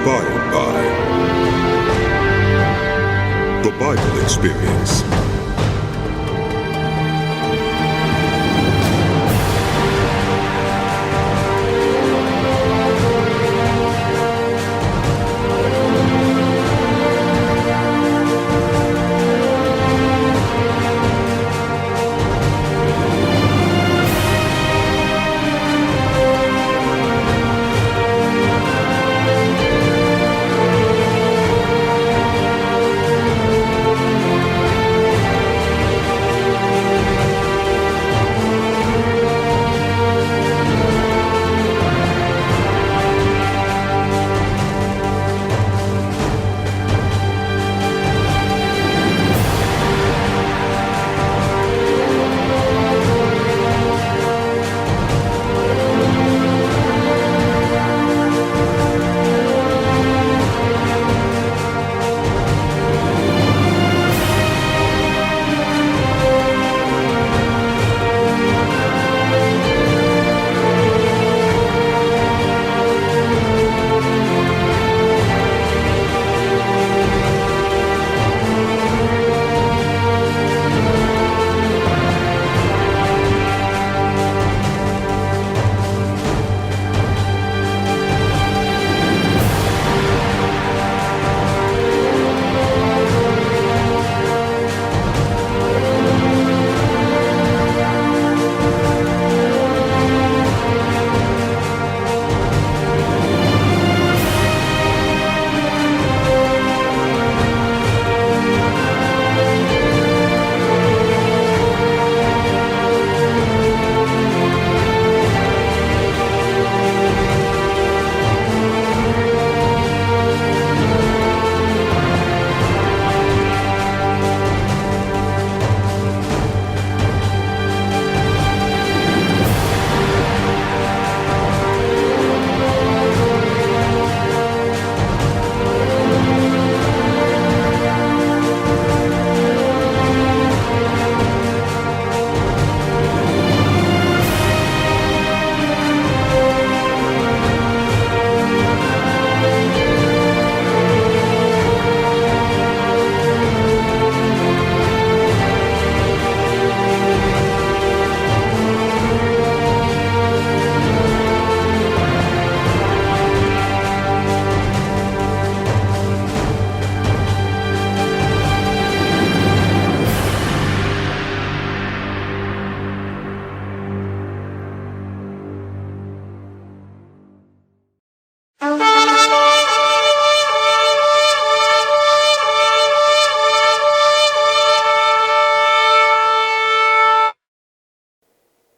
Inspired by the Bible Experience.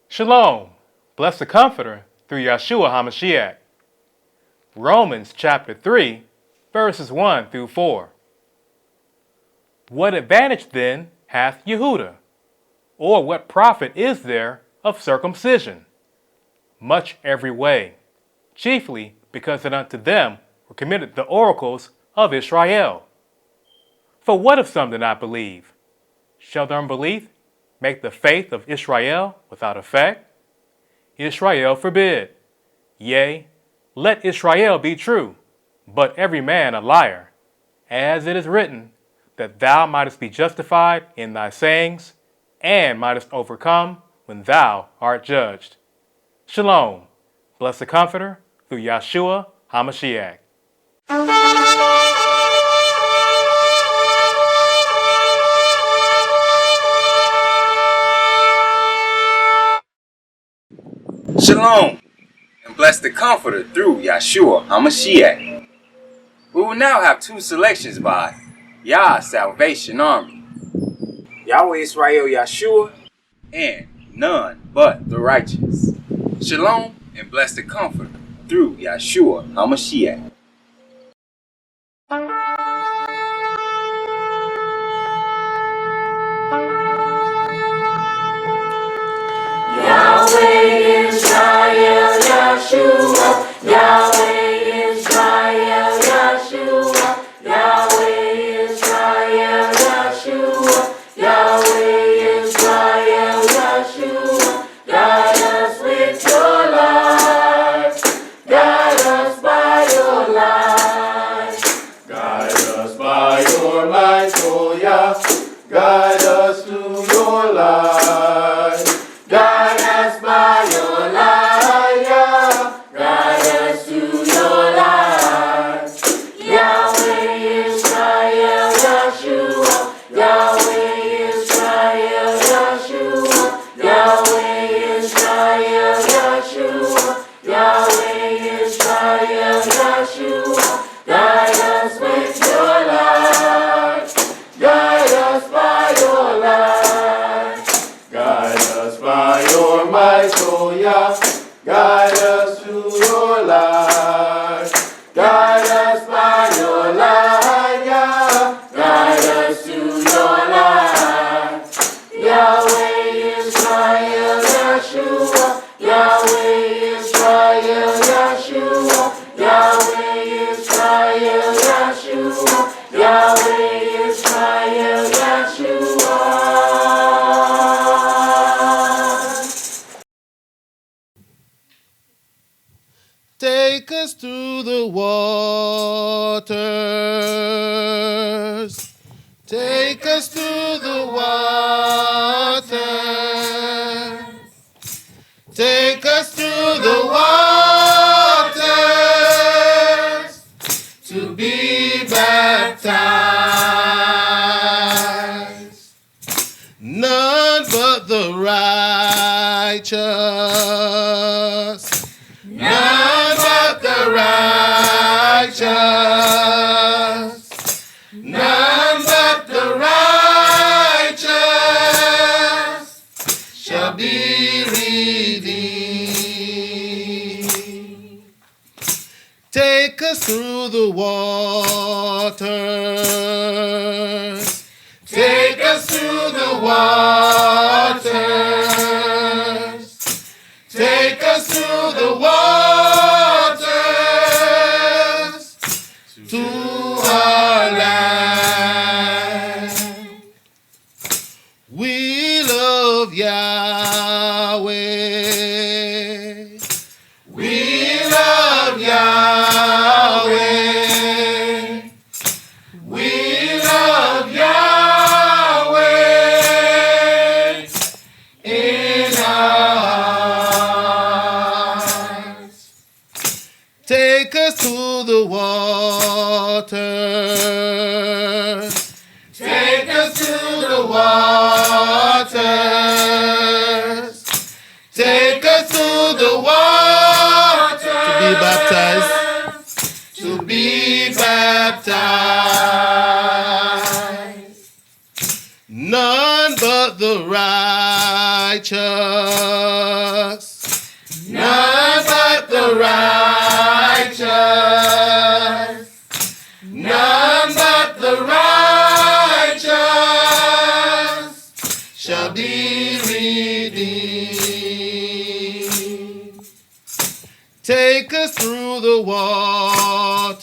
Shalom, bless the Comforter through Yahshua HaMashiach. Romans chapter 3, verses 1 through 4. What advantage then hath YAHUDAH? Or what profit is there of circumcision? Much every way, chiefly because that unto them were committed the oracles of Israel. For what if some do not believe? Shall their unbelief make the faith of Israel without effect? Israel forbid. Yea, let Israel be true, but every man a liar, as it is written, that thou mightest be justified in thy sayings, and mightest overcome when thou art judged. Shalom, bless the Comforter through Yahshua HaMashiach. Shalom, and bless the Comforter through Yahshua HaMashiach. We will now have two selections by Yah Salvation Army, Yahweh Israel Yahshua, and none but the righteous. Shalom, and bless the Comforter through Yahshua HaMashiach. Yahweh Israel Yahshua, Yahweh Israel Yahshua, Yahweh Israel Yahshua, Yahweh Israel Yahshua. Guide us with your light, guide us by your light. Guide us through your light. Guide us by your light, yeah. Guide us to your light. Yahweh Israel Yeshua. Yahweh Israel Yeshua. Yahweh Israel Yeshua. Yahweh Israel Yeshua. Guide us with your light. Guide us by your light. Guide us by your might, oh yeah. Guide us to your light. Guide us by your light, yeah. Guide us to your light. Yahweh Israel Yeshua. Yahweh Israel Yeshua. Yahweh Israel Yeshua. Yahweh Israel Yeshua. Take us through the waters. Take us through the waters. Take us through the waters to be baptized. None but the righteous. None but the righteous. None but the righteous shall be redeemed. Take us through the waters. Take us through the waters. Take us through the waters to our land. We love Yahweh. We love Yahweh. We love Yahweh in our hearts. Take us to the waters. Take us to the waters. Take us to the waters. To be baptized. To be baptized. None but the righteous. None but the righteous. None but the righteous shall be redeemed. Take us through the waters.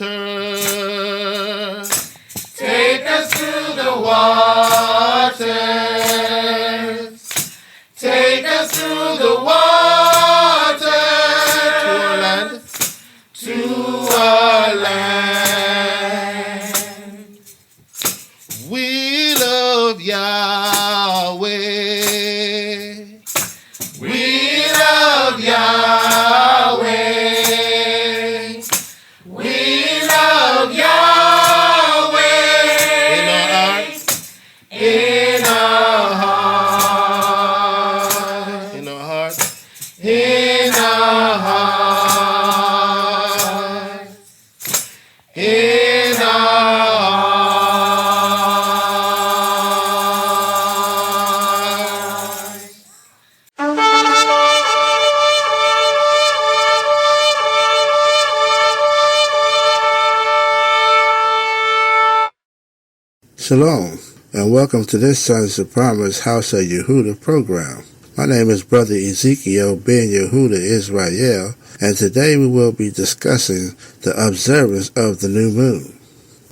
Take us through the waters. Take us through the waters to our land. To our land. We love Yahweh. We love Yahweh. We love Yahweh in our hearts. In our hearts. In our hearts. In our Shalom, and welcome to this Sons of Promise House of YAHUDAH program. My name is Brother Ezekiel ben YAHUDAH Israel, and today we will be discussing the observance of the new moon.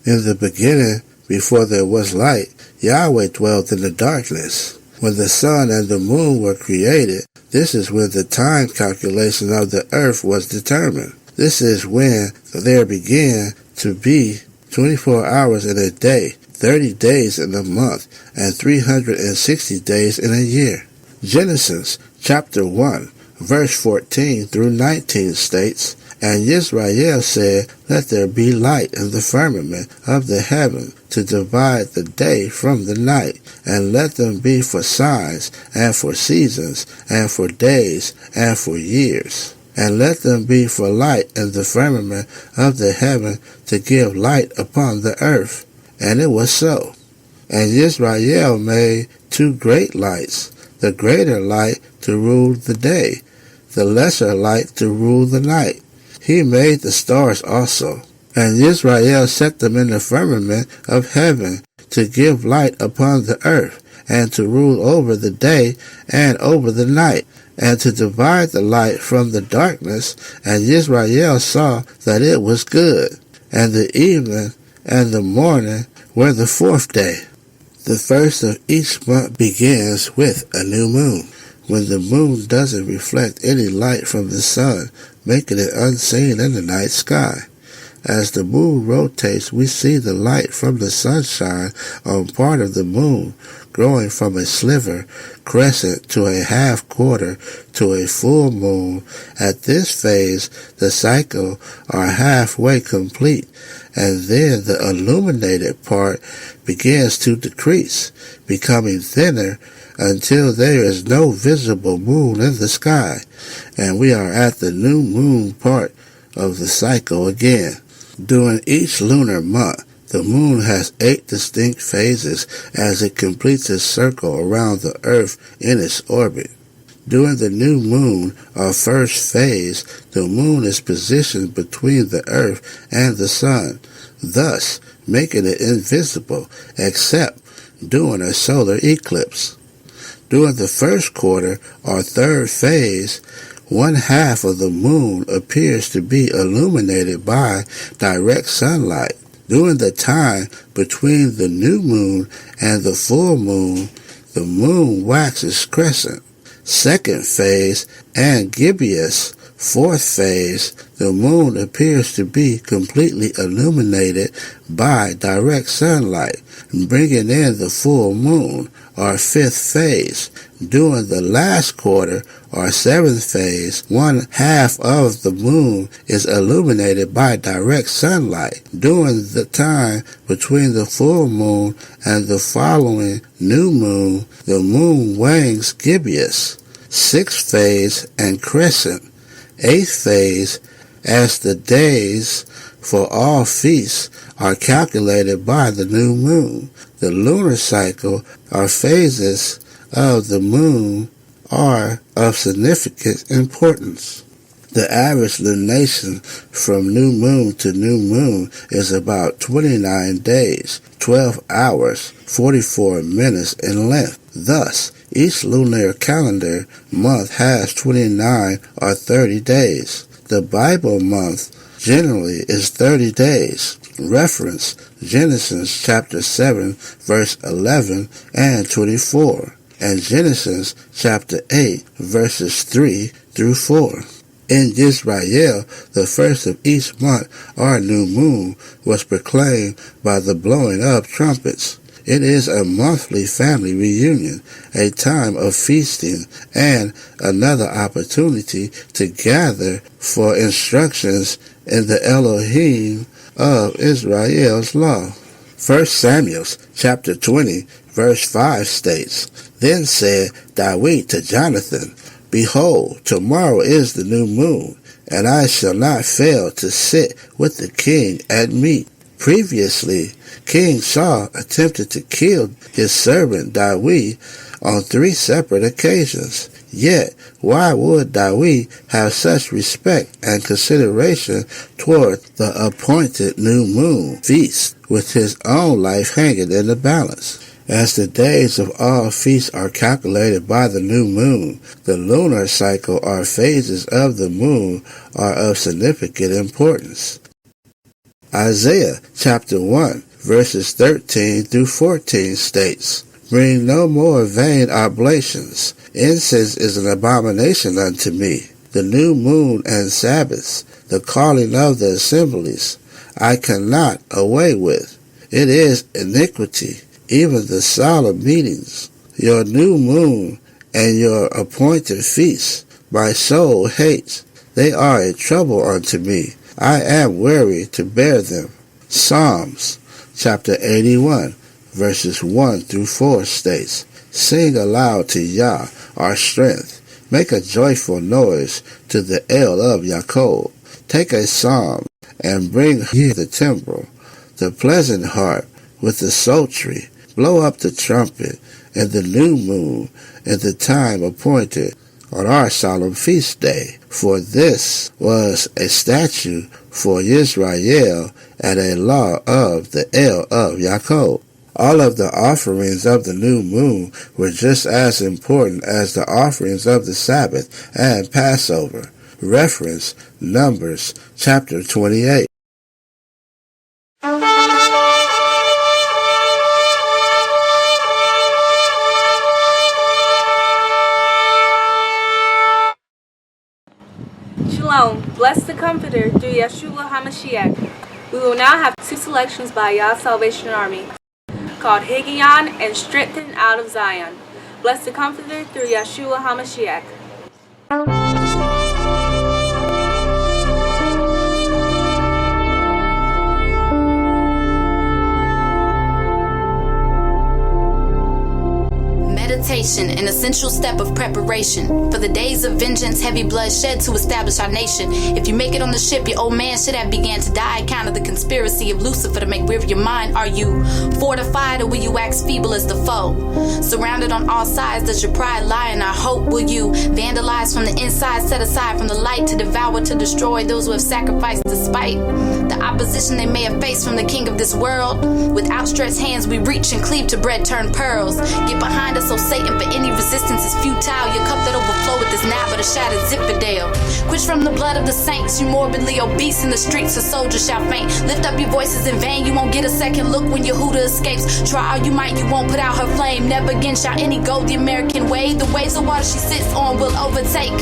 In the beginning, before there was light, Yahweh dwelt in the darkness. When the sun and the moon were created, this is when the time calculation of the earth was determined. This is when there began to be 24 hours in a day, 30 days in a month, and 360 days in a year. Genesis chapter 1, verse 14 through 19 states, "And Yisrael said, Let there be light in the firmament of the heaven to divide the day from the night, and let them be for signs, and for seasons, and for days, and for years. And let them be for light in the firmament of the heaven to give light upon the earth. And it was so. And Yisrael made 2 great lights, the greater light to rule the day, the lesser light to rule the night. He made the stars also. And Yisrael set them in the firmament of heaven to give light upon the earth, and to rule over the day and over the night, and to divide the light from the darkness. And Yisrael saw that it was good. And the evening and the morning were the 4th day. The first of each month begins with a new moon, when the moon doesn't reflect any light from the sun, making it unseen in the night sky. As the moon rotates, we see the light from the sunshine on part of the moon, growing from a sliver, crescent, to a half quarter, to a full moon. At this phase, the cycle are halfway complete, and then the illuminated part begins to decrease, becoming thinner until there is no visible moon in the sky, and we are at the new moon part of the cycle again. During each lunar month, the moon has 8 distinct phases as it completes its circle around the earth in its orbit. During the new moon, or first phase, the moon is positioned between the earth and the sun, thus making it invisible except during a solar eclipse. During the first quarter, or third phase, 1/2 of the moon appears to be illuminated by direct sunlight. During the time between the new moon and the full moon, the moon waxes crescent. Second phase and gibbous. Fourth phase, the moon appears to be completely illuminated by direct sunlight, bringing in the full moon, or fifth phase. During the last quarter, or seventh phase, 1/2 of the moon is illuminated by direct sunlight. During the time between the full moon and the following new moon, the moon wanes gibbous. Sixth phase and crescent. Eighth phase, as the days for all feasts are calculated by the new moon. The lunar cycle, or phases of the moon, are of significant importance. The average lunation from new moon to new moon is about 29 days, 12 hours, 44 minutes in length. Thus, each lunar calendar month has 29 or 30 days. The Bible month generally is 30 days. Reference Genesis chapter 7, verse 11 and 24, and Genesis chapter 8, verses 3 through 4. In Israel, the first of each month or new moon was proclaimed by the blowing of trumpets. It is a monthly family reunion, a time of feasting, and another opportunity to gather for instructions in the Elohim of Israel's law. 1 Samuel chapter 20, verse 5 states, Then said David to Jonathan, Behold, tomorrow is the new moon, and I shall not fail to sit with the king at meat. Previously, King Saul attempted to kill his servant David on 3 separate occasions. Yet, why would David have such respect and consideration toward the appointed new moon feast, with his own life hanging in the balance? As the days of all feasts are calculated by the new moon, the lunar cycle or phases of the moon are of significant importance. Isaiah chapter 1, verses 13 through 14 states, Bring no more vain oblations. Incense is an abomination unto me. The new moon and Sabbaths, the calling of the assemblies, I cannot away with. It is iniquity, even the solemn meetings, your new moon, and your appointed feasts. My soul hates. They are a trouble unto me. I am weary to bear them. Psalms chapter 81, verses 1 through 4 states, Sing aloud to Yah, our strength. Make a joyful noise to the El of Yaakov. Take a psalm and bring ye the timbrel, the pleasant harp with the psaltery. Blow up the trumpet in the new moon in the time appointed on our solemn feast day. For this was a statute for Israel and a law of the El of Yaakov. All of the offerings of the new moon were just as important as the offerings of the Sabbath and Passover. Reference Numbers chapter 28. Shalom, bless the Comforter through Yeshua HaMashiach. We will now have two selections by Yah's Salvation Army, called Higgaion and Strengthened Out of Zion. Bless the Comforter through Yeshua HaMashiach. Meditation, an essential step of preparation for the days of vengeance, heavy blood shed to establish our nation. If you make it on the ship, your old man should have began to die. Count of the conspiracy of Lucifer to make weary your mind. Are you fortified, or will you wax feeble as the foe? Surrounded on all sides, does your pride lie in our hope? Will you vandalize from the inside, set aside from the light, to devour, to destroy those who have sacrificed despite the opposition they may have faced from the king of this world? With outstretched hands we reach and cleave to bread turned pearls. Get behind us, O Satan, for any resistance is futile. Your cup that overflow with this now but a shattered Zipperdale. Quench from the blood of the saints, you morbidly obese. In the streets a soldier shall faint. Lift up your voices in vain, you won't get a second look when Yahudah escapes. Try all you might, you won't put out her flame. Never again shall any go the American way. The waves of water she sits on will overtake.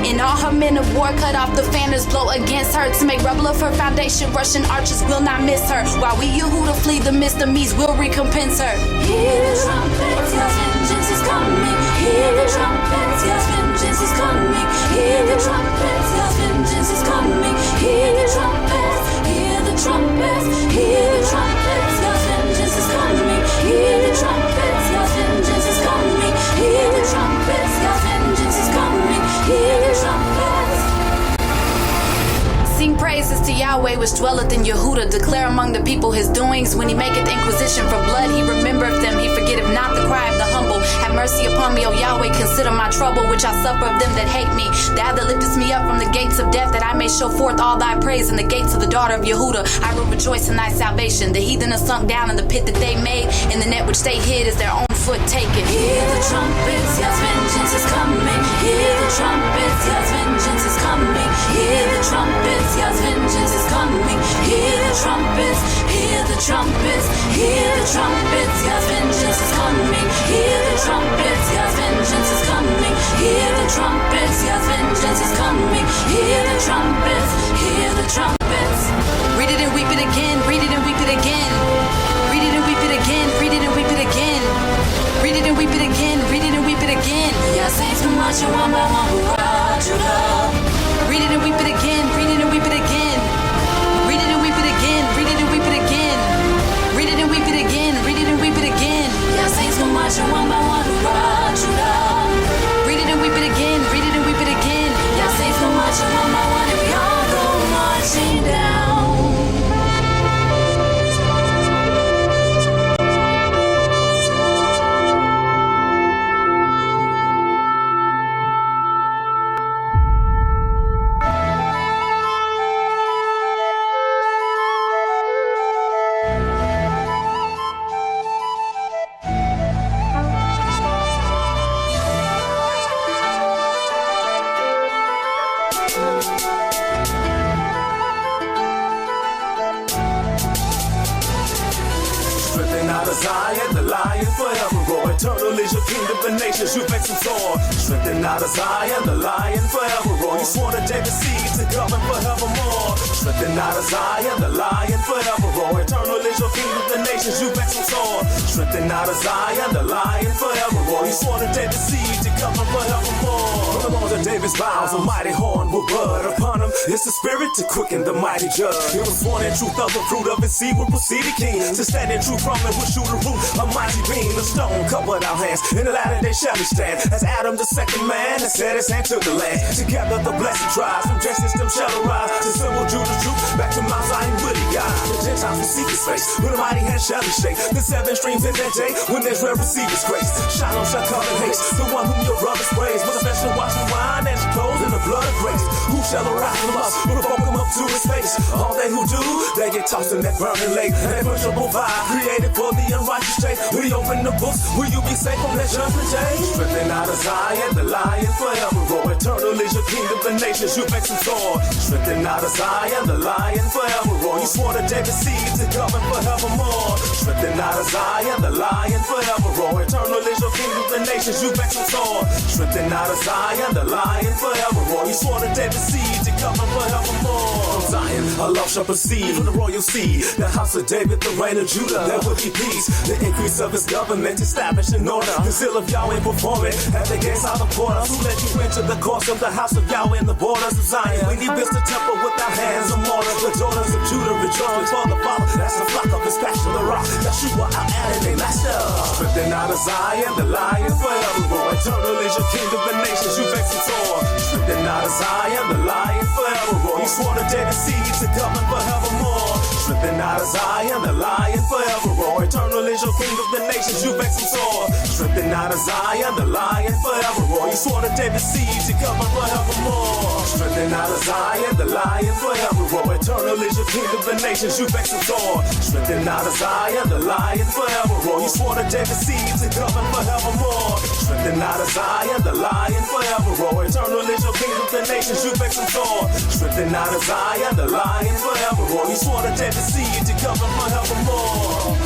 And all her men of war cut off the fanners blow against her. To make rubble of her foundation, Russian archers will not miss her. While we Yahudah flee the midst of Medes will recompense her. Hear the trumpets, God's vengeance is coming. Hear the trumpets, God's vengeance is coming. Hear the trumpets, God's vengeance is coming. Hear the trumpets, hear the trumpets, hear the trumpets, God's vengeance is coming. Hear the trumpets, God's vengeance is coming. Hear the trumpets, God's vengeance is coming. Hear the trumpets. Sing praises to Yahweh which dwelleth in Yahudah. Declare among the people his doings. When he maketh inquisition for blood, he remembereth them. He forgetteth not the cry of the humble. Have mercy upon me, O Yahweh, consider my trouble, which I suffer of them that hate me. Thou that liftest me up from the gates of death, that I may show forth all thy praise in the gates of the daughter of Yahudah. I will rejoice in thy salvation. The heathen are sunk down in the pit that they made. In the net which they hid is their own foot taken. Hear the trumpets, God's vengeance is coming. Hear the trumpets, God's vengeance is coming. Hear the trumpets, God's vengeance is coming. Hear the trumpets, hear the trumpets, hear the trumpets, God's vengeance is coming. Hear the trumpets, God's vengeance is coming. Hear the trumpets, God's vengeance is coming. Hear the trumpets, hear the trumpets. Read it and weep it again, read it and weep it again. Read it and weep it again, read it and weep it again. Read it and weep it again, read it and weep it again. Your saints come marching one by one, hurrah, Judah. Read it and weep it again, read it and weep it again. Read it and weep it again, read it and weep it again. Read it and weep it again, read it and weep it again. Your saints come marching one by one, hurrah, Judah. Read it and weep it again, read it and weep it again. Your saints come marching one by one, and we all go marching down. of the nations, you vex and soar. Strengthen out of Zion, the lion forever roar. You swore to David's seed to govern forevermore. Strengthen out of Zion, the lion forever roar. Eternal is your king of the nations, you vex and soar. Strengthen out of Zion, the lion forever roar. You swore to David's seed to govern forevermore. From the bones of David's vows, a mighty horn will bud upon him. It's the spirit to quicken the mighty judge. It was sworn in truth of the fruit of his seed will proceed a king. To stand in truth from it will shoot a root, a mighty beam. The stone covered our hands, in the latter day shall we stand. As Adam the second man has set his hand to the land. Together the blessed tribes from Jet system shall arise. To symbol Judah's truth, back to Mount Zion will he guide. The Gentiles will seek his face, with a mighty hand shall he shake. The seven streams in that day, when Israel receive his grace. Shalom shall come in haste, the one whom your brothers praise. With a special watching wine and clothes in the blood of grace. Who shall arise from us, will evoke him up to his face. All they who do, they get tossed in that burning lake. That punishable fire, created for the unrighteous state. Will he open the books, will you be safe from that judgment day? Strengthen out of Zion, the lion forever roar. Eternal is your king of the nations, you vex and soar. Strengthen out of Zion, the lion forever roar. You swore to David's seed to govern forevermore. Strengthen out of Zion, the lion forever roar. Eternal is your king of the nations, you vex and soar. Strengthen out of Zion, the lion forever roar. You swore to David's seed to govern forevermore. From Zion, a love shall proceed from the royal seed. The house of David, the reign of Judah, there will be peace. The increase of his government established in order. The zeal of Yahweh performing at the gates of the portals. Who let you into the courts of the house of Yahweh in the borders of Zion? When he built the temple without hands of mortar. The daughters of Judah rejoice for the Father. That's the flock of his passion, the rock. Yeshua, our adonai, master. Strengthen out of Zion, the lion forever roar. Eternal is your king of the nations, you vex and soar. Strengthen out of Zion, the lion forever roar. You swore to David's seed to govern forevermore. Strengthen out of Zion, the lion forever roar. Eternal is your king of the nations, you vex and soar. Strengthen out of Zion, the lion forever roar. You swore to David's seed to govern forevermore. Strengthen out of Zion, the lion forever roar. Eternal is your king of the nations, you vex and soar. Strengthen out of Zion, the lion forever roar. You swore to David's seed to govern forevermore. Strengthen out of Zion, the lion forever roar. Eternal is your king of the nations, you vex and soar. Strengthen out of Zion, the lion forever roar. You swore to David's seed to govern forevermore.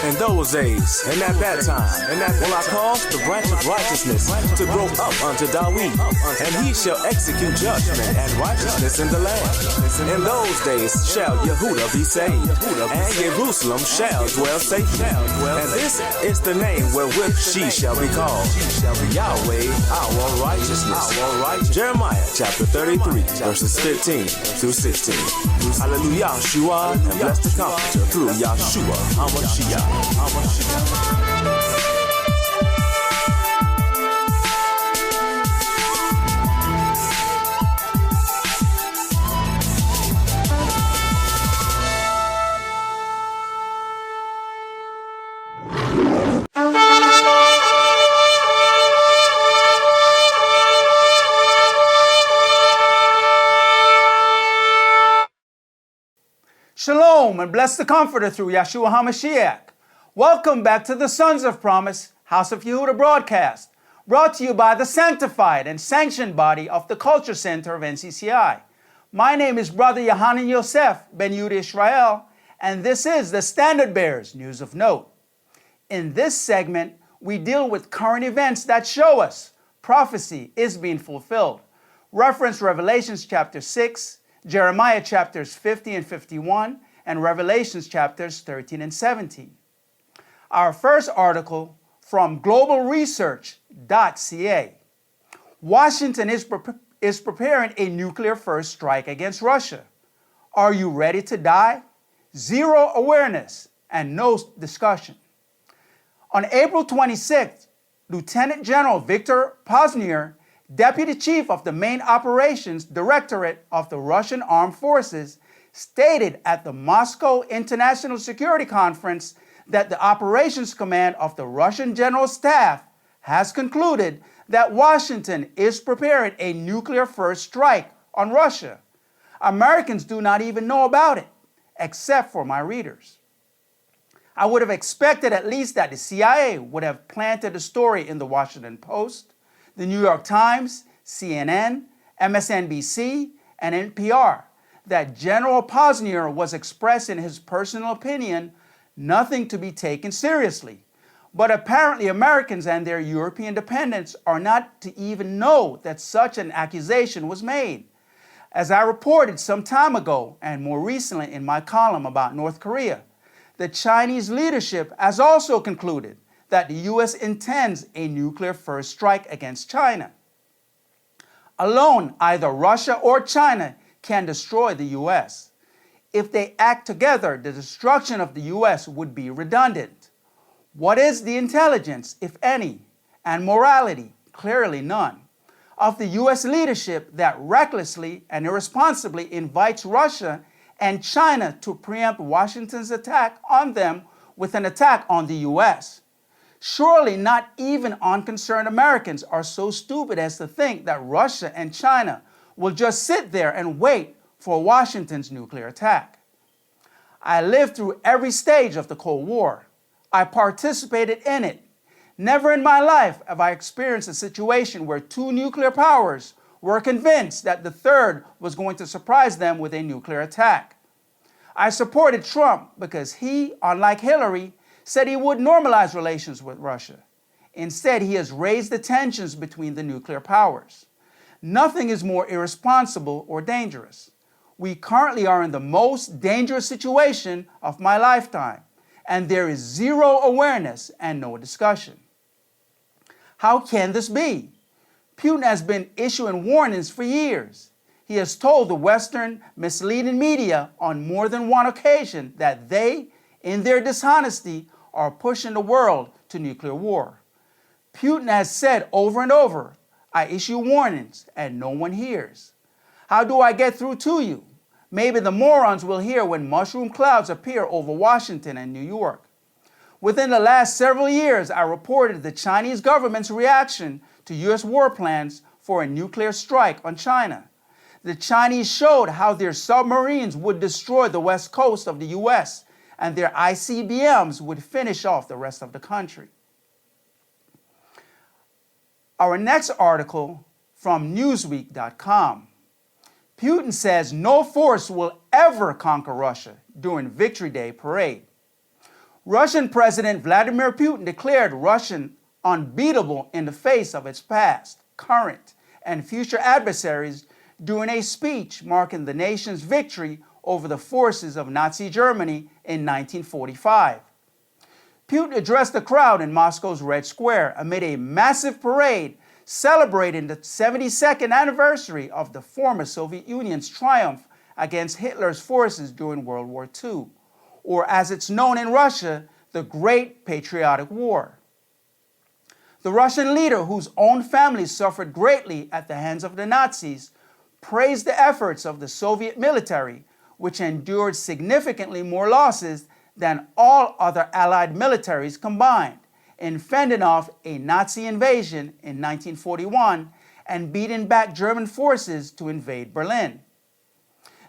In those days, in at that time, will I cause the branch of righteousness to grow up unto David, and he shall execute judgment and righteousness in the land. In those days shall Yahudah be saved, and Jerusalem shall dwell safely. And this is the name wherewith she shall be called, Yahweh our righteousness. Jeremiah chapter 33, verses 15 through 16. Hallelujah, Yeshua, and bless the Comforter through Yahshua HaMashiach. Shalom and bless the Comforter through Yeshua HaMashiach. Welcome back to the Sons of Promise, House of Yehudah broadcast, brought to you by the sanctified and sanctioned body of the Culture Center of NCCI. My name is Brother Yohanan Yosef Ben Yehuda Israel, and this is the Standard Bearers News of Note. In this segment, we deal with current events that show us prophecy is being fulfilled. Reference Revelations chapter 6, Jeremiah chapters 50 and 51, and Revelations chapters 13 and 17. Our first article from globalresearch.ca. Washington is preparing a nuclear first strike against Russia. Are you ready to die? Zero awareness and no discussion. On April 26th, Lieutenant General Victor Poznier, Deputy Chief of the Main Operations Directorate of the Russian Armed Forces, stated at the Moscow International Security Conference that the Operations Command of the Russian General Staff has concluded that Washington is preparing a nuclear first strike on Russia. Americans do not even know about it, except for my readers. I would have expected at least that the CIA would have planted a story in the Washington Post, the New York Times, CNN, MSNBC, and NPR that General Poznier was expressing his personal opinion, nothing to be taken seriously. But apparently Americans and their European dependents are not to even know that such an accusation was made. As I reported some time ago, and more recently in my column about North Korea, the Chinese leadership has also concluded that the U.S. intends a nuclear-first strike against China. Alone, either Russia or China can destroy the U.S. If they act together, the destruction of the U.S. would be redundant. What is the intelligence, if any, and morality? Clearly none. Of the U.S. leadership that recklessly and irresponsibly invites Russia and China to preempt Washington's attack on them with an attack on the U.S. Surely not even unconcerned Americans are so stupid as to think that Russia and China will just sit there and wait for Washington's nuclear attack. I lived through every stage of the Cold War. I participated in it. Never in my life have I experienced a situation where two nuclear powers were convinced that the third was going to surprise them with a nuclear attack. I supported Trump because he, unlike Hillary, said he would normalize relations with Russia. Instead, he has raised the tensions between the nuclear powers. Nothing is more irresponsible or dangerous. We currently are in the most dangerous situation of my lifetime, and there is zero awareness and no discussion. How can this be? Putin has been issuing warnings for years. He has told the Western misleading media on more than one occasion that they, in their dishonesty, are pushing the world to nuclear war. Putin has said over and over, I issue warnings and no one hears. How do I get through to you? Maybe the morons will hear when mushroom clouds appear over Washington and New York. Within the last several years, I reported the Chinese government's reaction to U.S. war plans for a nuclear strike on China. The Chinese showed how their submarines would destroy the west coast of the U.S. and their ICBMs would finish off the rest of the country. Our next article from Newsweek.com. Putin says no force will ever conquer Russia during Victory Day parade. Russian President Vladimir Putin declared Russia unbeatable in the face of its past, current, and future adversaries during a speech marking the nation's victory over the forces of Nazi Germany in 1945. Putin addressed the crowd in Moscow's Red Square amid a massive parade celebrating the 72nd anniversary of the former Soviet Union's triumph against Hitler's forces during World War II, or as it's known in Russia, the Great Patriotic War. The Russian leader, whose own family suffered greatly at the hands of the Nazis, praised the efforts of the Soviet military, which endured significantly more losses than all other Allied militaries combined in fending off a Nazi invasion in 1941 and beating back German forces to invade Berlin.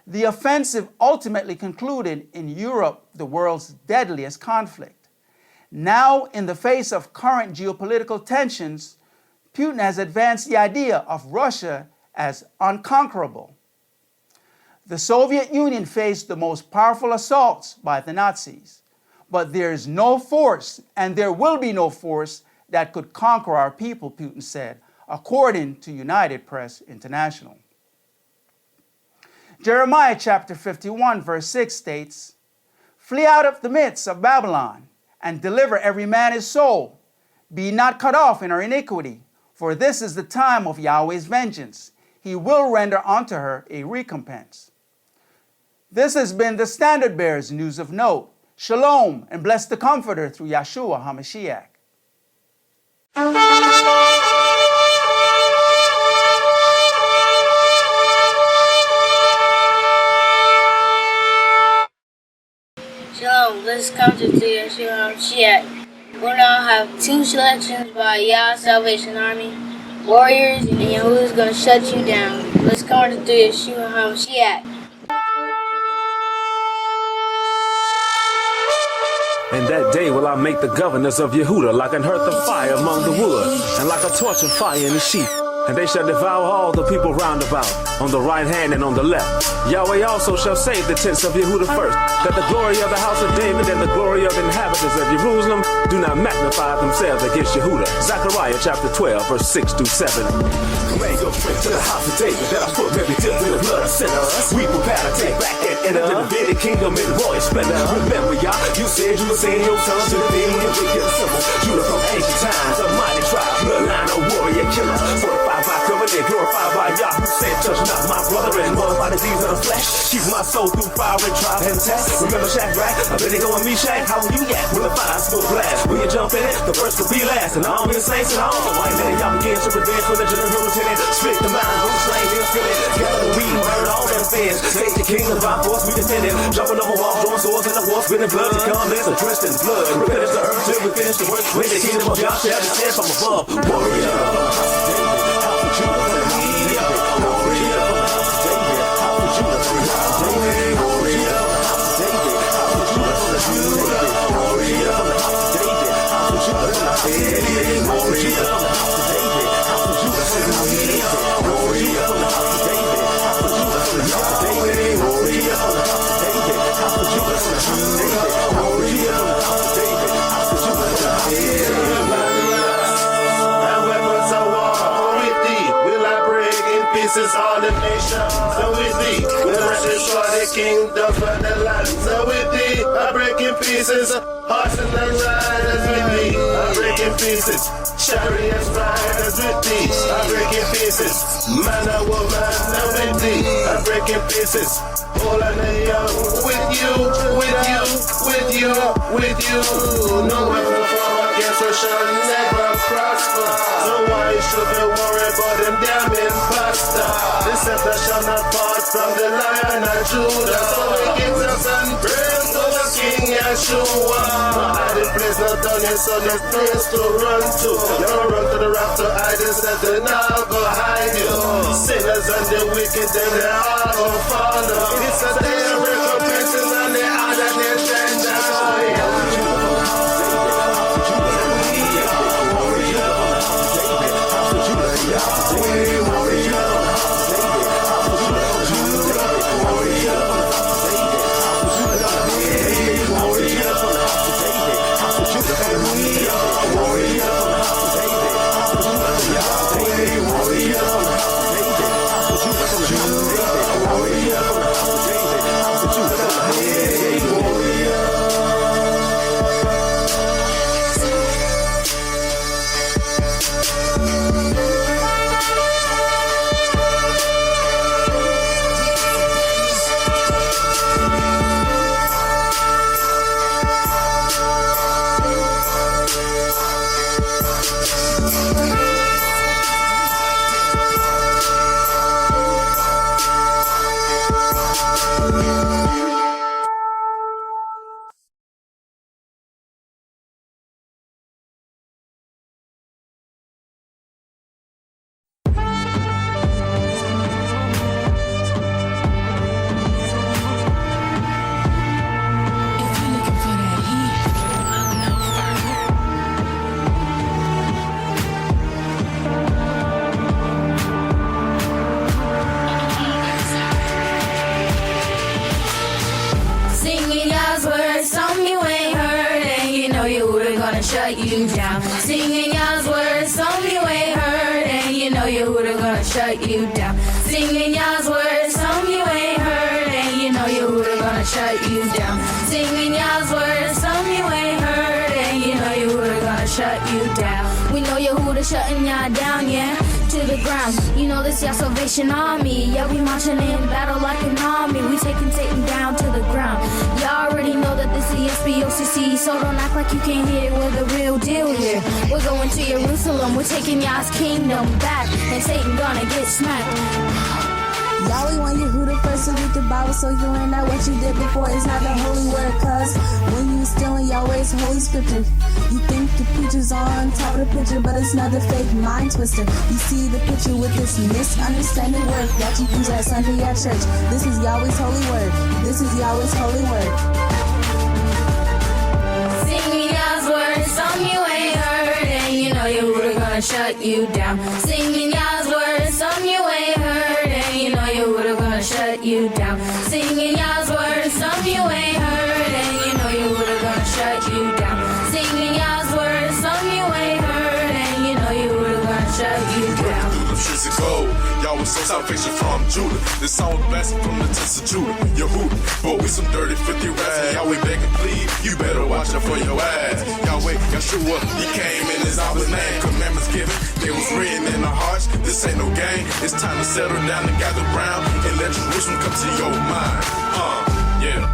The offensive ultimately concluded in Europe, the world's deadliest conflict. Now, in the face of current geopolitical tensions, Putin has advanced the idea of Russia as unconquerable. The Soviet Union faced the most powerful assaults by the Nazis, but there is no force, and there will be no force, that could conquer our people, Putin said, according to United Press International. Jeremiah chapter 51, verse 6 states, Flee out of the midst of Babylon, and deliver every man his soul. Be not cut off in her iniquity, for this is the time of Yahweh's vengeance. He will render unto her a recompense. This has been the Standard Bearer's News of Note. Shalom, and bless the Comforter through Yahshua HaMashiach. Shalom, bless the Comforter through Yahshua HaMashiach. We'll now have 2 selections by Yah Salvation Army, Warriors, and Yahuwah's gonna shut you down. Let's come to Yahshua HaMashiach. And that day will I make the governors of Yehudah like an hearth of fire among the wood, and like a torch of fire in the sheath. and they shall devour all the people round about, on the right hand and on the left. Yahweh also shall save the tents of Yehudah first, that the glory of the house of David and the glory of the inhabitants of Jerusalem do not magnify themselves against Yehudah. Zechariah chapter 12, verse 6 through 7. Command your strength to the house of David, that I put every dip in the blood of sinners. We prepare to take back and enter the Davidic kingdom in royal splendor. Remember, y'all, you said you were saying your son to the thing and wicked and simple. Judah from ancient times, a mighty tribe, bloodline of warrior killers. Fortified by covenant, glorified by Yah, who said, touch not my brother and mother by the deeds of the flesh. Keep my soul through fire and trial and test. Remember Shadrach, Abednego and Meshach, how will you act when the fire smoke blast? When you jump in it, the first will be last. And all the saints and all the white men, y'all begin to revenge for the general lieutenant. Split the mind, who's slain, they'll feel it. Gather the weed, burn all them fans. Take the kingdom by force, we defend it. Jumping over walls, drawing swords in the war, spitting blood to come. There's a dressed in blood. Replenish the earth till we finish the work. When the kingdom of Yah shall descend from above. Warrior, all the nations, so with thee, will I destroy the kingdom for the land. So with thee, I break in pieces, hearts and the riders with thee, I break in pieces, chariots riders with thee, I break in pieces, man and woman, now with thee, I break in pieces, all and the young, with you, with you, with you, with you, no weapon formed against us shall never prosper, so why should we worry about them damn imposter? The scepter shall not part from the Lion of Judah. So he gives us and praise to the King Yeshua. No hiding place, no dungeon, so there's place to run to. Never run to the raptor, I just said they now go hide you. Sinners and the wicked, then they all go follow. It's a day of recompense and the other day tender. Shut you down. Singing Yah's words, some you ain't heard, and you know Yehudah gonna shut you down. Singing Yah's words, some you ain't heard, and you know Yehudah gonna shut you down. Singing Yah's words, some you ain't heard, and you know Yehudah gonna shut you down. We know Yehudah shutting Yah down, yeah, to the ground. You know this Yah Salvation Army, yeah, we marching in battle like an army. We taking Satan down to the ground. Y'all already know that this is SBOCC, so don't act like you can't hear we're the real deal here. We're going to Jerusalem, we're taking Yah's kingdom back, and Satan gonna get smacked. Yahweh want Yehudah first to read the Bible so you learn that what you did before is not the holy word. Cause when you stealing Yahweh's holy scripture, you think the preacher's on top of the picture, but it's not the fake mind twister. You see the picture with this misunderstanding word that you use at Sunday at church. This is Yahweh's holy word. This is Yahweh's holy word. Singing Yah's words, some you ain't heard, and you know Yehudah gonna shut you down. Singing Yah's words. you down. Singing y'all's words, some you ain't heard, and you know Yahudah gonna shut you down. Singing y'all's words, some you ain't heard, and you know Yahudah gonna shut you down. Shit's a gold. Y'all was so salvation from Judah. This song was blasted from the test of Judah. Yahudah, but we some dirty 50 rats. And Yahweh beg and plead, you better watch out for your ass. Yahweh, Yeshua, he came in his Abba's name. Commandments given, they was written in our hearts. This ain't no game. It's time to settle down and gather round and let Jerusalem come to your mind. Yeah.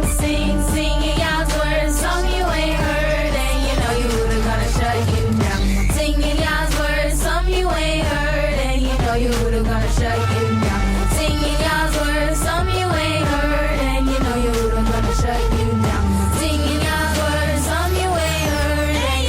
Singing y'all's words, some you ain't heard, and you know Yahudah gonna shut you down. Singing y'all's words, some you ain't heard, and you know Yahudah gonna shut you down. Singing y'all's words, some you ain't heard, and you know Yahudah gonna shut you down. Singing y'all's words, some you ain't heard, and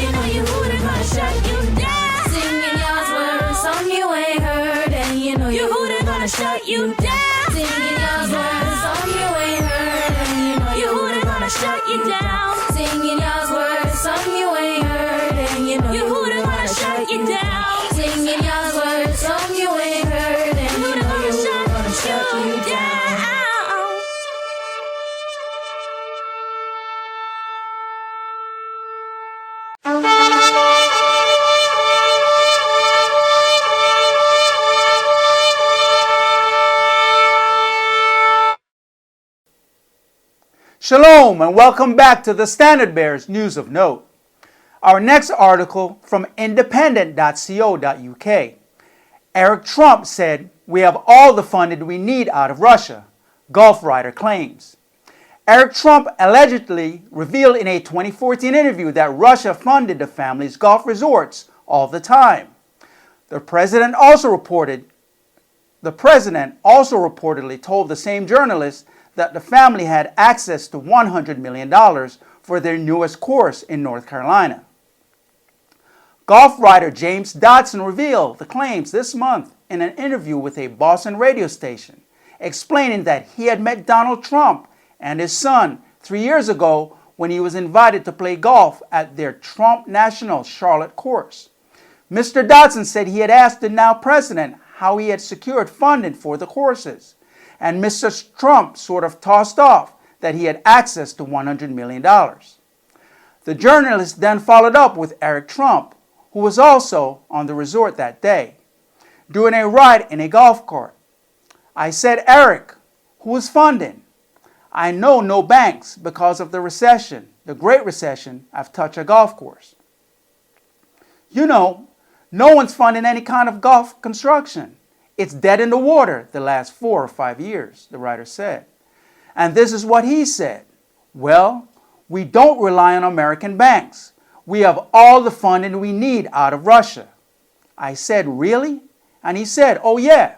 you know Yahudah gonna shut you down. Singing y'all's words, some you ain't heard, and you know Yahudah gonna shut you down. Singing y'all's words, some you ain't heard, and you know Yahudah gonna shut you down. Singing y'all's words, some you ain't heard, and you know Yahudah gonna shut you down. Singing y'all's words, some you ain't heard, and you know Yahudah gonna shut you down. Shalom and welcome back to the Standard Bearers News of Note. Our next article from independent.co.uk. Eric Trump said, "We have all the funding we need out of Russia," Gulf writer claims. Eric Trump allegedly revealed in a 2014 interview that Russia funded the family's Gulf resorts all the time. The president also reportedly told the same journalist that the family had access to $100 million for their newest course in North Carolina. Golf writer James Dodson revealed the claims this month in an interview with a Boston radio station, explaining that he had met Donald Trump and his son 3 years ago when he was invited to play golf at their Trump National Charlotte course. Mr. Dodson said he had asked the now president how he had secured funding for the courses, and Mr. Trump sort of tossed off that he had access to $100 million. The journalist then followed up with Eric Trump, who was also on the resort that day, during a ride in a golf cart. I said, "Eric, who is funding? I know no banks because of the recession, the Great Recession, have touched a golf course." You know, no one's funding any kind of golf construction. It's dead in the water the last 4 or 5 years, the writer said. And this is what he said. "Well, we don't rely on American banks. We have all the funding we need out of Russia." I said, "Really?" And he said, "Oh yeah,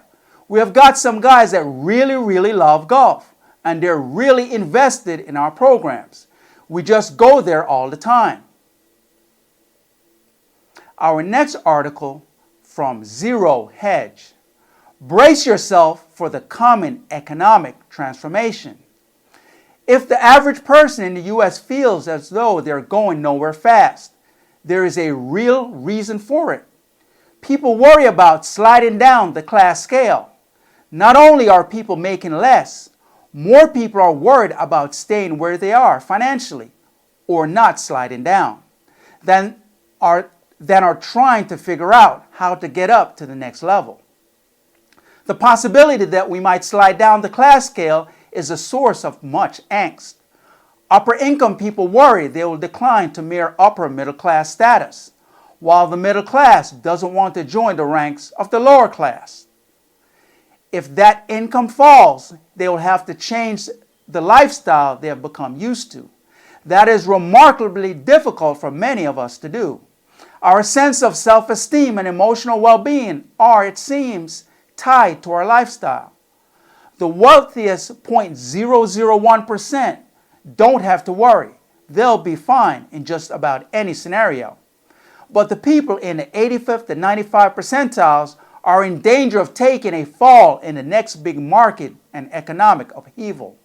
we have got some guys that really love golf, and they're really invested in our programs. We just go there all the time." Our next article from Zero Hedge. Brace yourself for the coming economic transformation. If the average person in the U.S. feels as though they're going nowhere fast, there is a real reason for it. People worry about sliding down the class scale. Not only are people making less, more people are worried about staying where they are financially or not sliding down than are trying to figure out how to get up to the next level. The possibility that we might slide down the class scale is a source of much angst. Upper income people worry they will decline to mere upper middle class status, while the middle class doesn't want to join the ranks of the lower class. If that income falls, they will have to change the lifestyle they have become used to. That is remarkably difficult for many of us to do. Our sense of self-esteem and emotional well-being are, it seems, tied to our lifestyle. The wealthiest 0.001% don't have to worry. They'll be fine in just about any scenario. but the people in the 85th to 95 percentiles are in danger of taking a fall in the next big market and economic upheaval.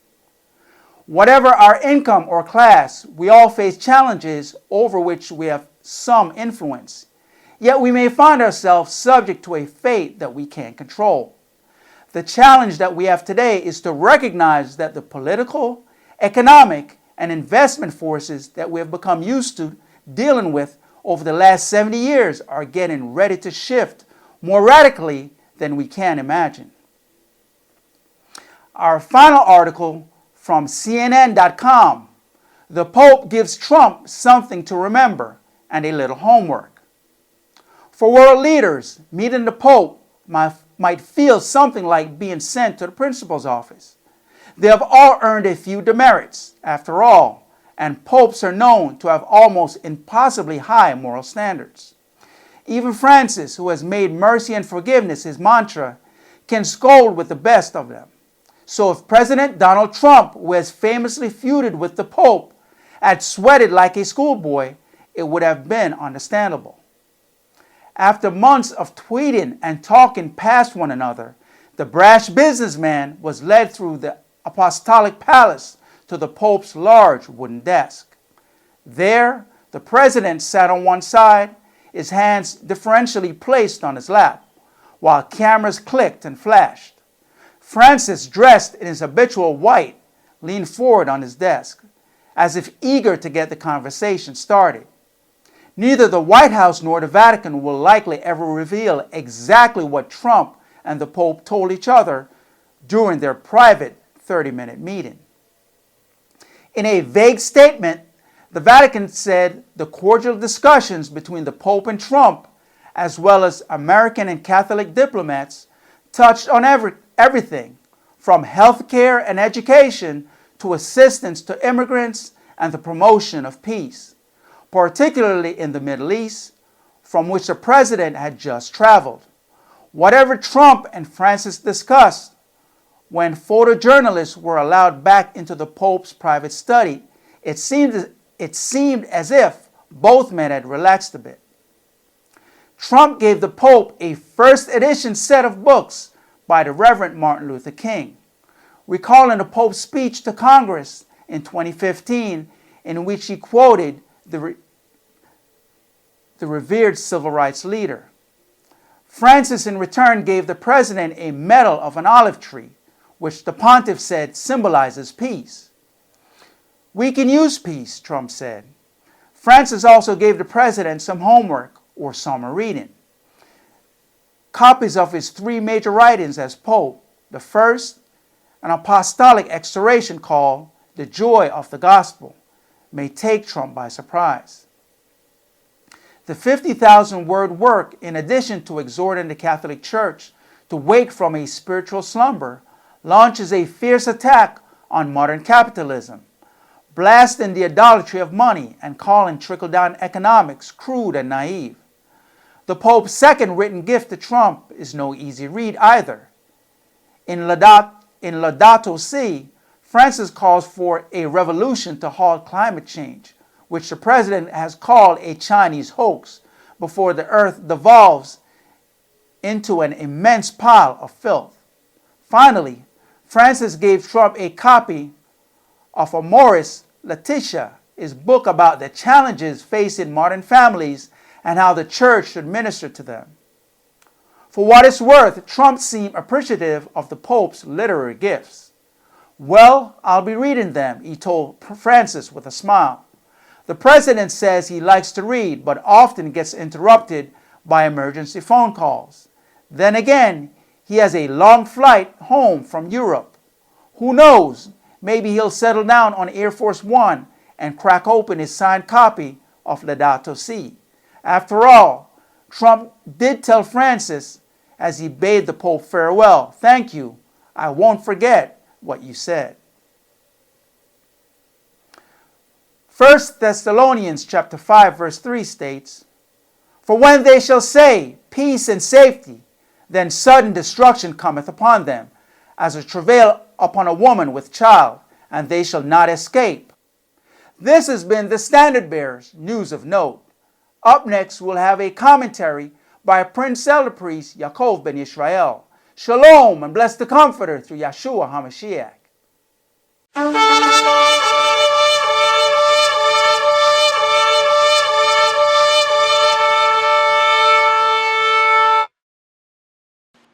Whatever our income or class, we all face challenges over which we have some influence. Yet we may find ourselves subject to a fate that we can't control. The challenge that we have today is to recognize that the political, economic, and investment forces that we have become used to dealing with over the last 70 years are getting ready to shift more radically than we can imagine. Our final article from CNN.com, the Pope gives Trump something to remember and a little homework. For world leaders, meeting the Pope might feel something like being sent to the principal's office. They have all earned a few demerits, after all, and popes are known to have almost impossibly high moral standards. Even Francis, who has made mercy and forgiveness his mantra, can scold with the best of them. So if President Donald Trump, who has famously feuded with the Pope, had sweated like a schoolboy, it would have been understandable. After months of tweeting and talking past one another, the brash businessman was led through the apostolic palace to the Pope's large wooden desk. There, the president sat on one side, his hands deferentially placed on his lap, while cameras clicked and flashed. Francis, dressed in his habitual white, leaned forward on his desk, as if eager to get the conversation started. Neither the White House nor the Vatican will likely ever reveal exactly what Trump and the Pope told each other during their private 30-minute meeting. In a vague statement, the Vatican said the cordial discussions between the Pope and Trump, as well as American and Catholic diplomats, touched on everything from healthcare and education to assistance to immigrants and the promotion of peace, particularly in the Middle East, from which the president had just traveled. Whatever Trump and Francis discussed, when photojournalists were allowed back into the Pope's private study, it seemed as if both men had relaxed a bit. Trump gave the Pope a first edition set of books by the Reverend Martin Luther King, recalling the Pope's speech to Congress in 2015, in which he quoted the revered civil rights leader. Francis, in return, gave the president a medal of an olive tree, which the pontiff said symbolizes peace. We can use peace, Trump said. Francis also gave the president some homework or summer reading. Copies of his three major writings as Pope. The first, an apostolic exhortation called The Joy of the Gospel, may take Trump by surprise. The 50,000-word work, in addition to exhorting the Catholic Church to wake from a spiritual slumber, launches a fierce attack on modern capitalism, blasting the idolatry of money and calling trickle-down economics crude and naive. The Pope's second written gift to Trump is no easy read either. In Laudato Si, Francis calls for a revolution to halt climate change, which the president has called a Chinese hoax, before the earth devolves into an immense pile of filth. Finally, Francis gave Trump a copy of Amoris Laetitia, his book about the challenges facing modern families and how the church should minister to them. For what it's worth, Trump seemed appreciative of the Pope's literary gifts. Well, I'll be reading them, he told Francis with a smile. The president says he likes to read, but often gets interrupted by emergency phone calls. Then again, he has a long flight home from Europe. Who knows, maybe he'll settle down on Air Force One and crack open his signed copy of Laudato Si. After all, Trump did tell Francis, as he bade the Pope farewell, "Thank you, I won't forget what you said." 1 Thessalonians chapter 5, verse 3 states, "For when they shall say, peace and safety, then sudden destruction cometh upon them, as a travail upon a woman with child, and they shall not escape." This has been the Standard Bearer's News of Note. Up next, we'll have a commentary by Prince Elder Priest Yaakov ben Yisrael. Shalom and bless the Comforter through Yeshua HaMashiach.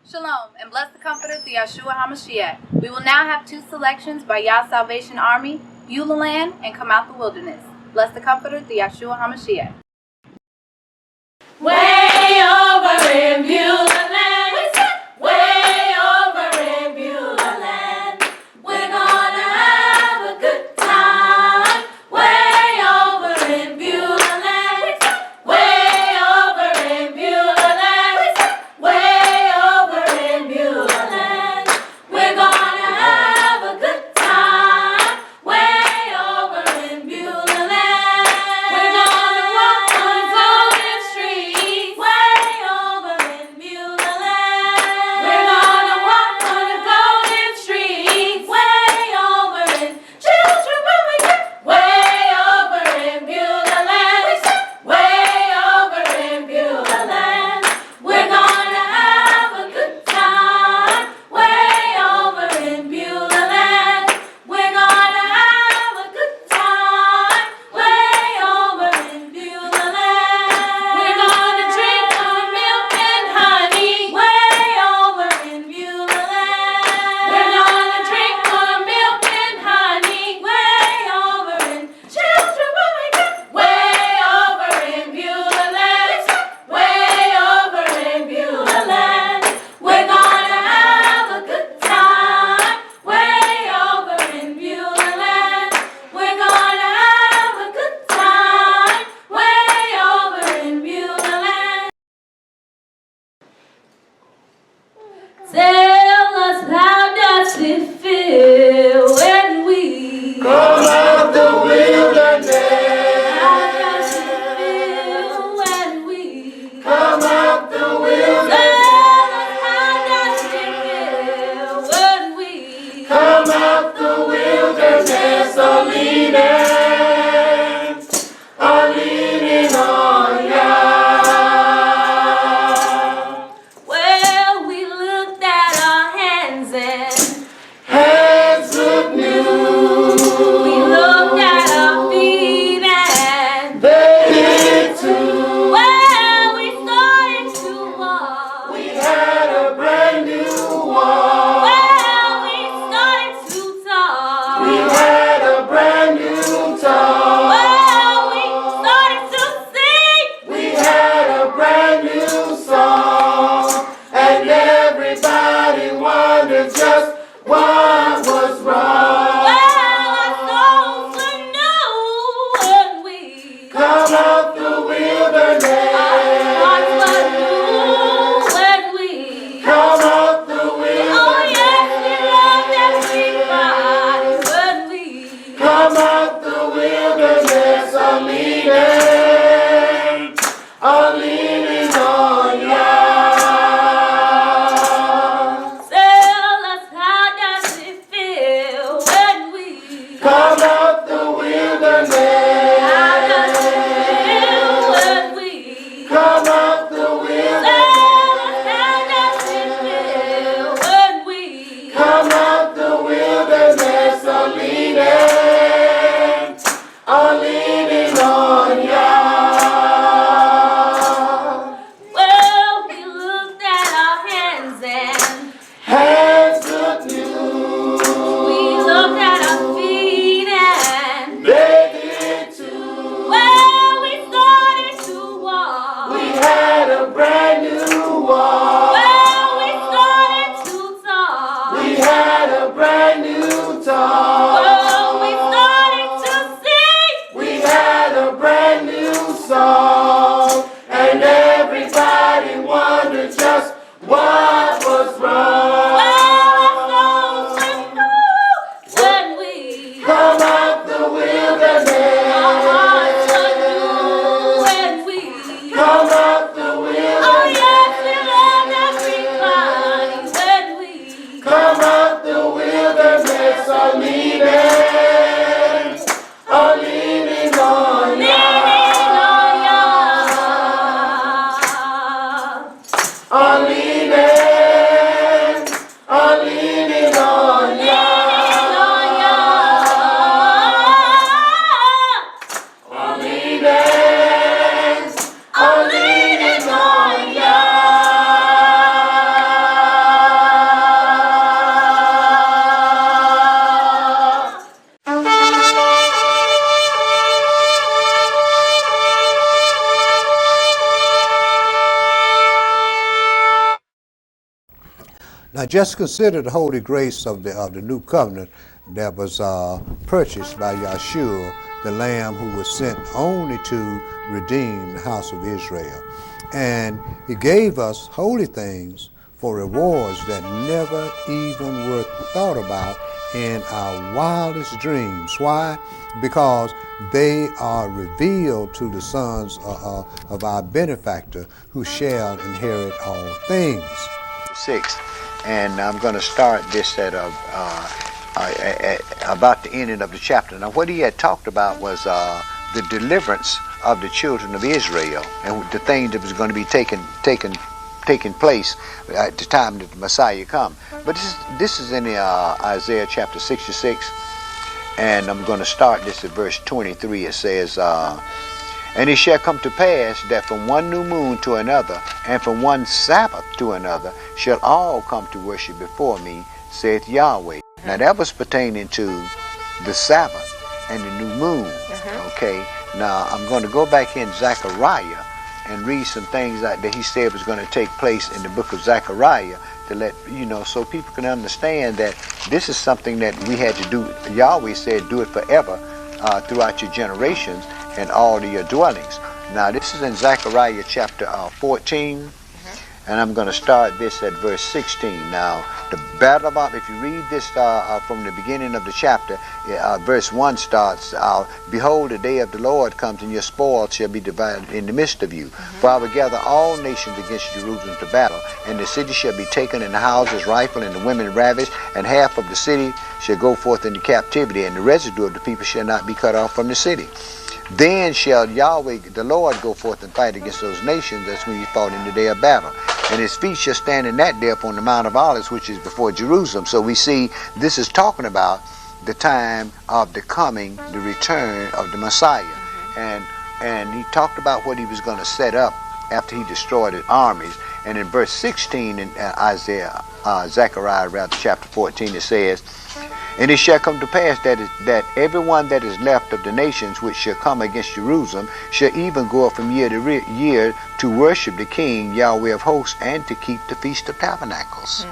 Shalom and bless the Comforter through Yeshua HaMashiach. We will now have two selections by Yah Salvation Army, Beulah Land and Come Out the Wilderness. Bless the Comforter through Yeshua HaMashiach. Way over in Beulah Land, way over in Beulah Land, we're gonna have a good time. Way over in Beulah Land, way over in Beulah Land, way over in Beulah Land, we're gonna have a good time. Way over in Beulah Land, we're gonna walk on golden streets. Way over in Beulah Land, we're gonna walk on the golden streets. Way over in children when we get way over in Beulah Land, way over in Beulah Land, we're gonna have a good time. Way over in Beulah Land, we're gonna have a good time. Way over in Beulah Land, we're gonna drink on milk and honey. Way over in Beulah Land, we're gonna drink on milk and honey. Way over in children when we get way over in Beulah Land, way over in Beulah Land, we're gonna have a good time. Way over in Beulah Land, we're gonna have a good time. Way over in Beulah Land. Tell us, how does it feel when we Come out the wilderness. How does it feel when we Come out the Tell wilderness. us, how does it feel when we Come out the wilderness. I'm leaning on Yah. Well, we looked at our hands and Hands look new. we looked at our feet and They did too. well, we started to walk. We had a brand new walk. Well, we started to talk. We had a brand new talk. Well, we started to sing. We had a brand new song. And everybody wondered just what was wrong. Well, our souls were new when we Come out the wilderness. hearts were new when we Come out the oh wilderness. yes, we loved everybody when we Come out the wilderness. I'm leaning on Yah. tell us, how does it feel when we Come out the wilderness. how does it feel when we Come out the wilderness. tell us, how does it feel when we Come out the wilderness. I'm leaning on Yah. well, we looked at our hands and Hands look new. we looked at our feet and They did too. well, we started to walk. We had a brand new walk. Well, we started to talk. We had a brand new talk. Well, we started to sing. We had a brand new song. And everybody wondered just what was wrong. Well, our souls were new when we Come out the our wilderness. hearts were new when we Come out the oh wilderness. yes, we loved everybody when we Come out the wilderness. I'm leaning on Yah. leaning on Yah. Just consider the holy grace of the new covenant that was purchased by Yahshua, the Lamb who was sent only to redeem the house of Israel. And he gave us holy things for rewards that never even were thought about in our wildest dreams. Why? Because they are revealed to the sons of our benefactor who shall inherit all things. 6, and I'm going to start this at about the ending of the chapter. Now, what he had talked about was the deliverance of the children of Israel and the thing that was going to be taking place at the time that the Messiah come. But this is in Isaiah chapter 66, and I'm going to start this at verse 23. It says, and it shall come to pass that from one new moon to another, and from one Sabbath to another, shall all come to worship before me, saith Yahweh. Now that was pertaining to the Sabbath and the new moon. Okay, now I'm going to go back in Zechariah and read some things that he said was going to take place in the book of Zechariah to let you know, so people can understand that this is something that we had to do. Yahweh said, do it forever throughout your generations and all of your dwellings. Now this is in Zechariah chapter 14, and I'm going to start this at verse 16. Now the battle about, if you read this from the beginning of the chapter, verse 1 starts, behold, the day of the Lord comes, and your spoil shall be divided in the midst of you. For I will gather all nations against Jerusalem to battle, and the city shall be taken, and the houses rifled, and the women ravished, and half of the city shall go forth into captivity, and the residue of the people shall not be cut off from the city. Then shall Yahweh the Lord go forth and fight against those nations. That's when he fought in the day of battle. And his feet shall stand in that day upon the Mount of Olives, which is before Jerusalem. So we see this is talking about the time of the coming, the return of the Messiah. And he talked about what he was going to set up after he destroyed his armies. And in verse 16 in Zechariah chapter 14, it says, and it shall come to pass that everyone that is left of the nations which shall come against Jerusalem shall even go up from year to year to worship the King, Yahweh of hosts, and to keep the Feast of Tabernacles.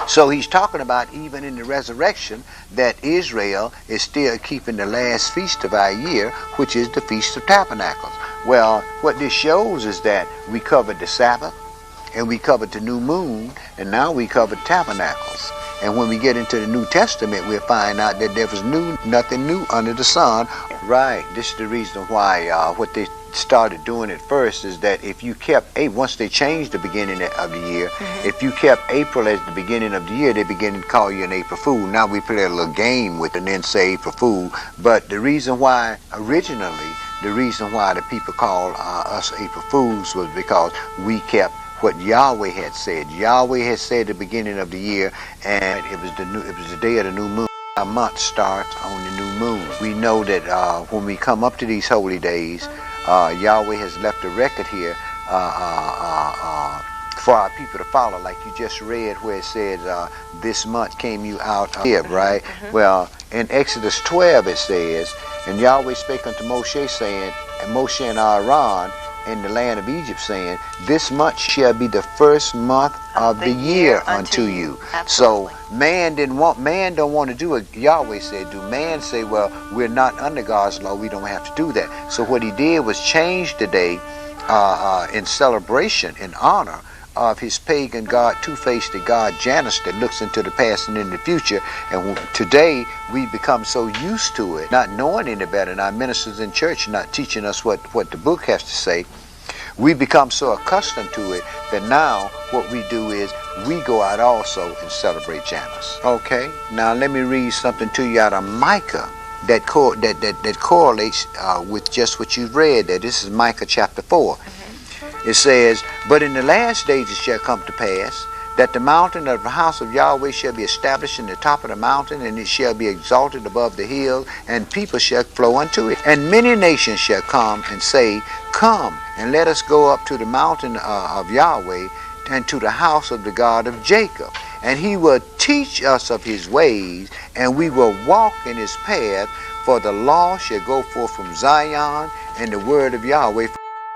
So he's talking about even in the resurrection that Israel is still keeping the last feast of our year, which is the Feast of Tabernacles. Well, what this shows is that we covered the Sabbath, and we covered the new moon, and now we covered tabernacles. And when we get into the New Testament, we'll find out that there was nothing new under the sun. Right, this is the reason why what they started doing at first is that if you kept, once they changed the beginning of the year, if you kept April as the beginning of the year, they began to call you an April Fool. Now we play a little game with it and then say April Fool. But the reason why, originally, the reason why the people called us April Fools was because we kept what Yahweh had said. Yahweh had said at the beginning of the year, and it was the day of the new moon. Our month starts on the new moon. We know that when we come up to these holy days, Yahweh has left a record here for our people to follow, like you just read where it says, this month came you out of here, right? Well, in Exodus 12 it says, and Yahweh spake unto Moshe, saying, and Moshe and Aaron in the land of Egypt, saying, this month shall be the first month of the year unto you. So man don't want to do what Yahweh said do. Man say, well, we're not under God's law, we don't have to do that. So what he did was change the day in celebration, in honor of his pagan god, two-faced god Janus, that looks into the past and in the future. And today we become so used to it, not knowing any better, and our ministers in church not teaching us what the book has to say. We become so accustomed to it that now what we do is we go out also and celebrate Janus. Okay, now let me read something to you out of Micah that correlates with just what you've read there. This is Micah chapter 4. It says, but in the last days it shall come to pass that the mountain of the house of Yahweh shall be established in the top of the mountain, and it shall be exalted above the hill, and people shall flow unto it. And many nations shall come and say, come, and let us go up to the mountain of Yahweh, and to the house of the God of Jacob. And he will teach us of his ways, and we will walk in his path, for the law shall go forth from Zion, and the word of Yahweh.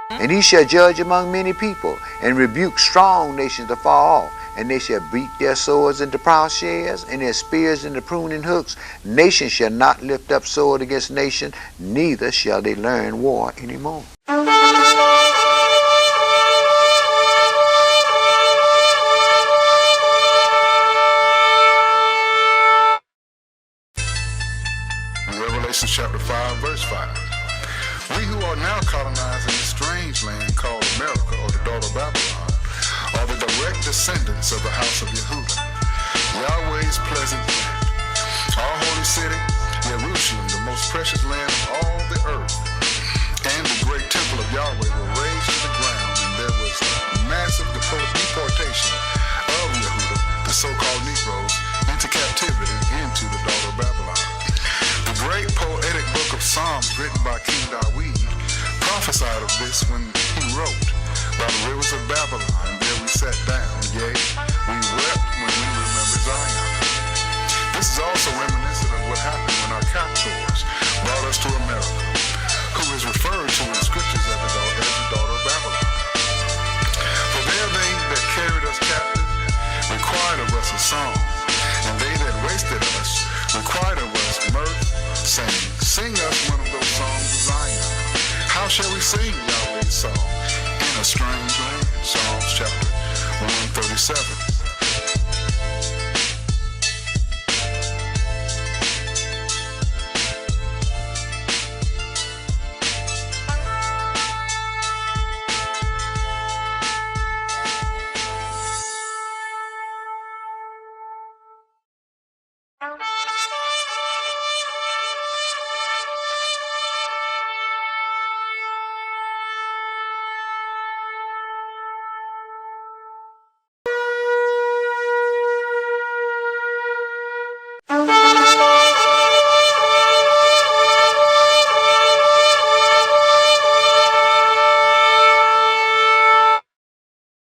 And he shall judge among many people, and rebuke strong nations afar off, and they shall beat their swords into plowshares, and their spears into pruning hooks. Nation shall not lift up sword against nation, neither shall they learn war anymore. Revelation chapter 5, verse 5. We who are now colonizing this strange land called America, or the daughter of Babylon, are the direct descendants of the house of Yahudah, Yahweh's pleasant land. Our holy city, Jerusalem, the most precious land of all the earth, and the great temple of Yahweh were razed to the ground, and there was massive deportation of Yahudah, the so-called Negroes, into captivity into the daughter of Babylon. The great poetic book of Psalms written by King Dawid prophesied of this when he wrote, by the rivers of Babylon, there we sat down, yea, we wept when we remembered Zion. This is also reminiscent of what happened when our captors brought us to America, who is referred to in scriptures as the daughter of Babylon. For there they that carried us captive required of us a song, and they that wasted us required of us mirth, saying, sing us one of those songs of Zion. How shall we sing Yahweh's song in a strange land? Psalms chapter 137.